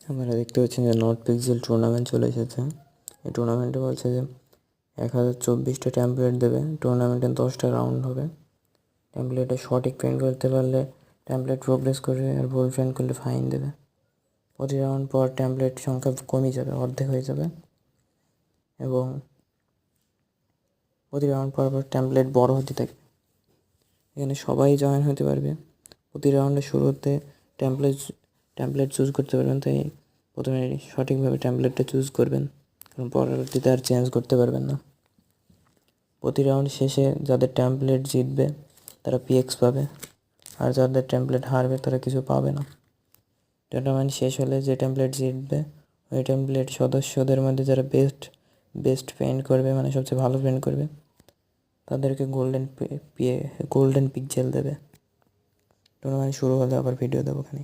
আপনারা দেখতে পাচ্ছেন যে নর্থ পিক্সেল টুর্নামেন্ট চলে এসেছে। এই টুর্নামেন্টে বলছে যে 1024টা ট্যাম্পলেট দেবে। টুর্নামেন্টে 10টা রাউন্ড হবে। ট্যাম্পলেটে সঠিক পেন্ট করতে পারলে ট্যাম্পলেট প্রোগ্রেস করবে, আর ভুল পেন্ট করলে ফাইন দেবে। প্রতি রাউন্ড পর ট্যাম্পলেট সংখ্যা কমে যাবে, অর্ধেক হয়ে যাবে, এবং প্রতি রাউন্ড পর পর ট্যাম্পলেট বড় হতে থাকবে। এখানে সবাই জয়েন হতে পারবে। প্রতি রাউন্ডের শুরুতে ট্যাম্পলেট চুজ করতে পারবেন, তাই প্রথমে সঠিকভাবে ট্যাম্পলেটটা চুজ করবেন, কারণ পরবর্তীতে আর চেঞ্জ করতে পারবেন না। প্রতি রাউন্ড শেষে যাদের ট্যাম্পলেট জিতবে তারা পিএক্স পাবে, আর যাদের ট্যাম্পলেট হারবে তারা কিছু পাবে না। টুর্নামেন্ট শেষ হলে যে ট্যাম্পলেট জিতবে ওই ট্যাম্পলেট সদস্যদের মধ্যে যারা বেস্ট পেন্ট করবে, মানে সবচেয়ে ভালো পেন্ট করবে, তাদেরকে গোল্ডেন পিক্সেল দেবে। টুর্নামেন্ট শুরু হলে আবার ভিডিও দেবো ওখানে।